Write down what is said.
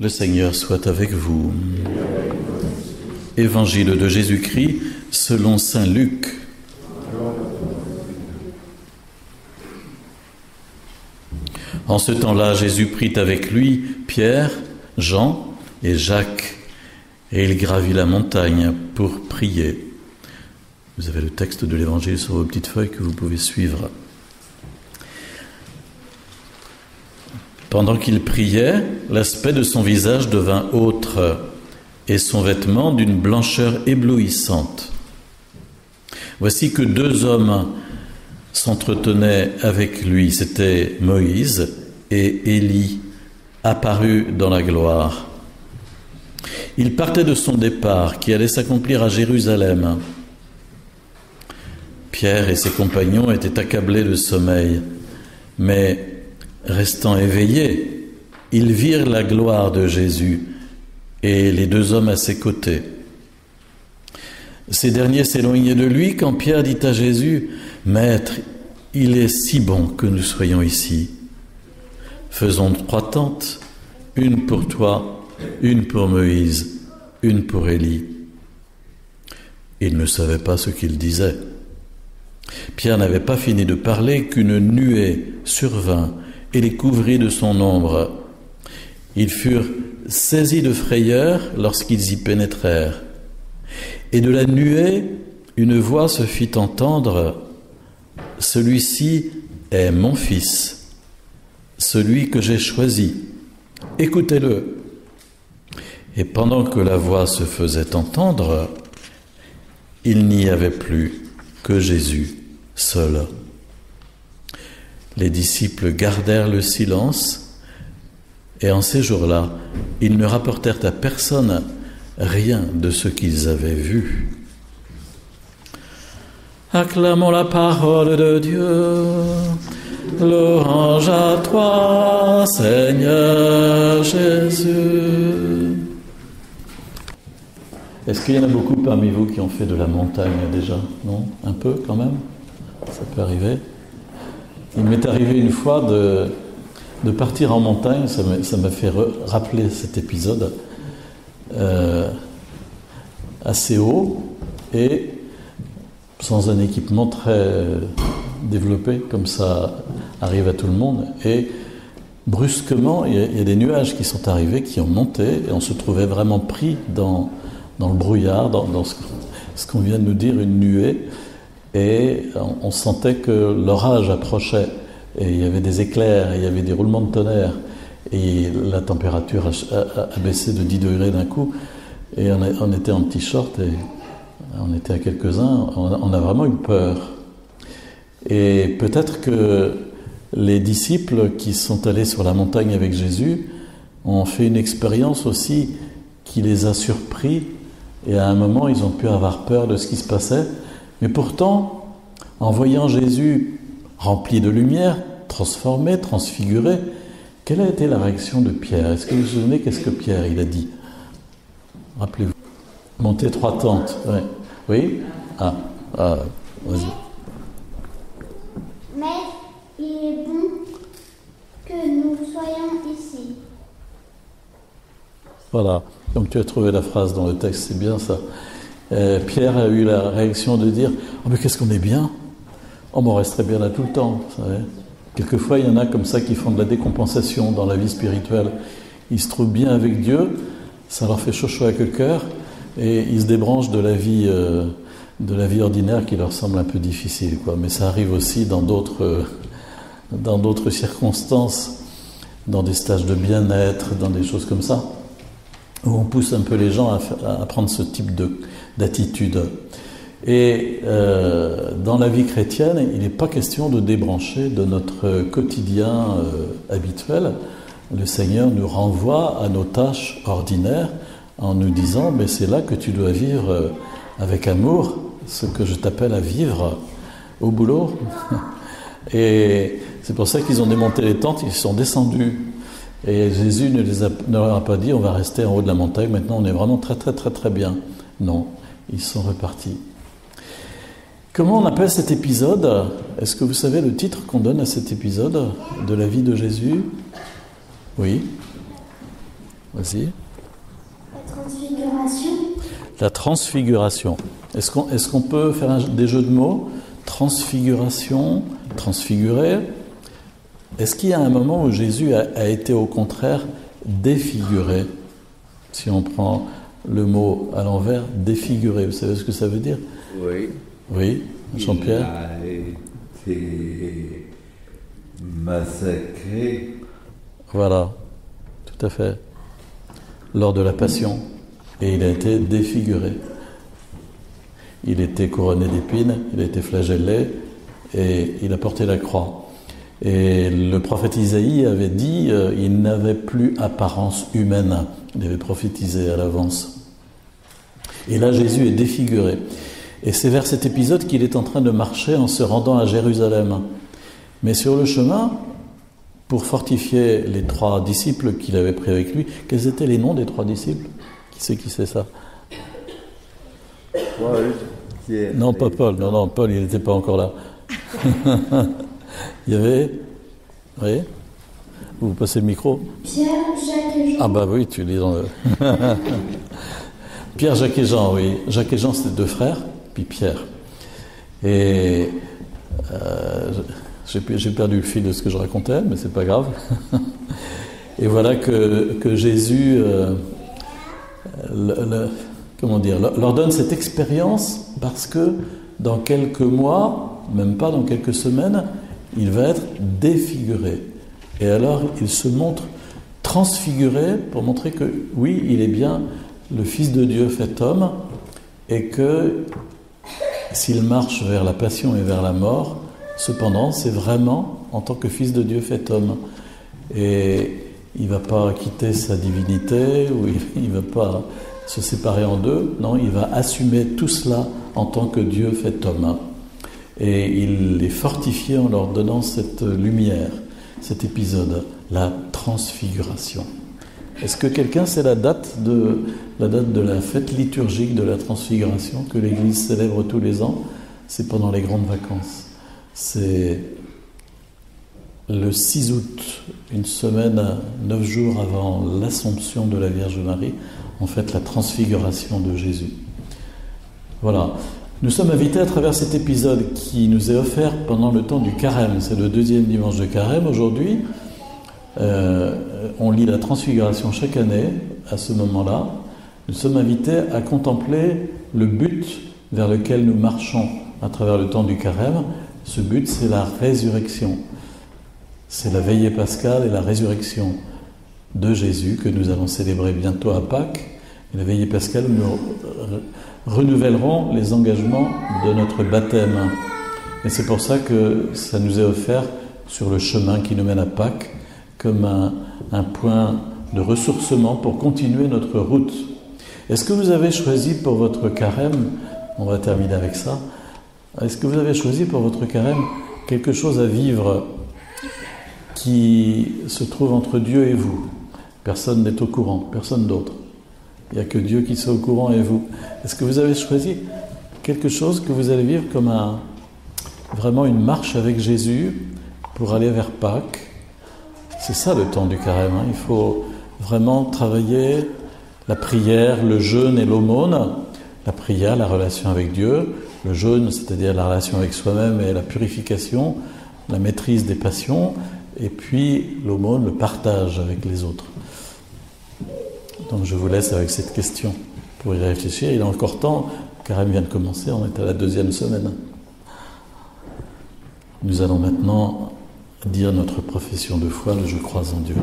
Le Seigneur soit avec vous. Évangile de Jésus-Christ selon saint Luc. En ce temps-là, Jésus prit avec lui Pierre, Jean et Jacques, et il gravit la montagne pour prier. Vous avez le texte de l'Évangile sur vos petites feuilles que vous pouvez suivre. Pendant qu'il priait, l'aspect de son visage devint autre, et son vêtement d'une blancheur éblouissante. Voici que deux hommes s'entretenaient avec lui, c'étaient Moïse et Élie, apparus dans la gloire. Il partait de son départ, qui allait s'accomplir à Jérusalem. Pierre et ses compagnons étaient accablés de sommeil, mais restant éveillés, ils virent la gloire de Jésus et les deux hommes à ses côtés. Ces derniers s'éloignaient de lui quand Pierre dit à Jésus : « Maître, il est si bon que nous soyons ici. Faisons 3 tentes, une pour toi, une pour Moïse, une pour Élie. » Il ne savait pas ce qu'il disait. Pierre n'avait pas fini de parler qu'une nuée survint et les couvrit de son ombre. Ils furent saisis de frayeur lorsqu'ils y pénétrèrent. Et de la nuée, une voix se fit entendre : « Celui-ci est mon fils, celui que j'ai choisi. Écoutez-le. » Et pendant que la voix se faisait entendre, il n'y avait plus que Jésus seul. Les disciples gardèrent le silence, et en ces jours-là, ils ne rapportèrent à personne rien de ce qu'ils avaient vu. Acclamons la parole de Dieu. Louange à toi, Seigneur Jésus. Est-ce qu'il y en a beaucoup parmi vous qui ont fait de la montagne déjà ? Non ? Un peu quand même ? Ça peut arriver. Il m'est arrivé une fois de partir en montagne, ça m'a fait rappeler cet épisode, assez haut et sans un équipement très développé, comme ça arrive à tout le monde. Et brusquement, il y a des nuages qui sont arrivés, qui ont monté, et on se trouvait vraiment pris dans le brouillard, dans ce qu'on vient de nous dire, une nuée. Et on sentait que l'orage approchait, et il y avait des éclairs, et il y avait des roulements de tonnerre, et la température a baissé de 10 degrés d'un coup, et on était en petit short, et on était à quelques-uns, on a vraiment eu peur. Et peut-être que les disciples qui sont allés sur la montagne avec Jésus ont fait une expérience aussi qui les a surpris, et à un moment ils ont pu avoir peur de ce qui se passait. Mais pourtant, en voyant Jésus rempli de lumière, transformé, transfiguré, quelle a été la réaction de Pierre ? Est-ce que vous vous souvenez qu'est-ce que Pierre il a dit ? Rappelez-vous. Monter 3 tentes. Ouais. Oui ? Vas-y. Mais il est bon que nous soyons ici. Voilà. Donc tu as trouvé la phrase dans le texte, c'est bien ça. Pierre a eu la réaction de dire « Oh mais qu'est-ce qu'on est bien ! Oh mais on resterait bien là tout le temps. » Vous savez. Quelquefois, il y en a comme ça qui font de la décompensation dans la vie spirituelle. Ils se trouvent bien avec Dieu, ça leur fait chaud avec le cœur, et ils se débranchent de la vie ordinaire qui leur semble un peu difficile, quoi. Mais ça arrive aussi dans d'autres circonstances, dans des stages de bien-être, dans des choses comme ça, où on pousse un peu les gens à prendre ce type d'attitude. Et dans la vie chrétienne, il n'est pas question de débrancher de notre quotidien habituel. Le Seigneur nous renvoie à nos tâches ordinaires en nous disant « mais c'est là que tu dois vivre avec amour, ce que je t'appelle à vivre au boulot. » Et c'est pour ça qu'ils ont démonté les tentes, ils sont descendus. Et Jésus ne leur a pas dit « on va rester en haut de la montagne, maintenant on est vraiment très très très très bien ». Non, ils sont repartis. Comment on appelle cet épisode ? Est-ce que vous savez le titre qu'on donne à cet épisode de la vie de Jésus ? Oui. Vas-y. La transfiguration. La transfiguration. Est-ce qu'on peut faire des jeux de mots? Transfiguration, transfigurer. Est-ce qu'il y a un moment où Jésus a été au contraire défiguré? Si on prend le mot à l'envers, défiguré, vous savez ce que ça veut dire? Oui. Oui, Jean-Pierre? Il a été massacré. Voilà, tout à fait. Lors de la Passion. Et il a été défiguré. Il était couronné d'épines, il a été flagellé et il a porté la croix. Et le prophète Isaïe avait dit il n'avait plus apparence humaine. Il avait prophétisé à l'avance. Et là, Jésus est défiguré. Et c'est vers cet épisode qu'il est en train de marcher en se rendant à Jérusalem. Mais sur le chemin, pour fortifier les 3 disciples qu'il avait pris avec lui, quels étaient les noms des 3 disciples? Qui sait ça? Paul, Pierre. Non, pas Paul. Non, Paul, il n'était pas encore là. Il y avait... Oui? Vous passez le micro? Pierre, Jacques et Jean. Ah bah oui, tu lis dans le... Pierre, Jacques et Jean, oui. Jacques et Jean, c'était 2 frères, puis Pierre. Et j'ai perdu le fil de ce que je racontais, mais c'est pas grave. Et voilà que Jésus... leur donne cette expérience parce que dans quelques mois, même pas dans quelques semaines, il va être défiguré. Et alors il se montre transfiguré pour montrer que oui, il est bien le Fils de Dieu fait homme et que s'il marche vers la passion et vers la mort, cependant c'est vraiment en tant que Fils de Dieu fait homme. Et il ne va pas quitter sa divinité ou il ne va pas se séparer en deux. Non, il va assumer tout cela en tant que Dieu fait homme. Et il les fortifie en leur donnant cette lumière, cet épisode, la transfiguration. Est-ce que quelqu'un sait la date de la fête liturgique de la transfiguration que l'Église célèbre tous les ans? C'est pendant les grandes vacances. C'est le 6 août, une semaine, 9 jours avant l'Assomption de la Vierge Marie, on fête la transfiguration de Jésus. Voilà. Nous sommes invités à travers cet épisode qui nous est offert pendant le temps du carême. C'est le 2e dimanche de carême aujourd'hui. On lit la transfiguration chaque année à ce moment-là. Nous sommes invités à contempler le but vers lequel nous marchons à travers le temps du carême. Ce but, c'est la résurrection. C'est la veillée pascale et la résurrection de Jésus que nous allons célébrer bientôt à Pâques. Et la veillée pascale, nous renouvellerons les engagements de notre baptême. Et c'est pour ça que ça nous est offert sur le chemin qui nous mène à Pâques comme un point de ressourcement pour continuer notre route. Est-ce que vous avez choisi pour votre carême, on va terminer avec ça, est-ce que vous avez choisi pour votre carême quelque chose à vivre qui se trouve entre Dieu et vous? Personne n'est au courant, personne d'autre. Il n'y a que Dieu qui soit au courant et vous. Est-ce que vous avez choisi quelque chose que vous allez vivre comme vraiment une marche avec Jésus pour aller vers Pâques? C'est ça le temps du carême. Il faut vraiment travailler la prière, le jeûne et l'aumône. La prière, la relation avec Dieu. Le jeûne, c'est-à-dire la relation avec soi-même et la purification, la maîtrise des passions. Et puis l'aumône, le partage avec les autres. Donc je vous laisse avec cette question pour y réfléchir. Il est encore temps, le carême vient de commencer, on est à la 2e semaine. Nous allons maintenant dire notre profession de foi, le je crois en Dieu.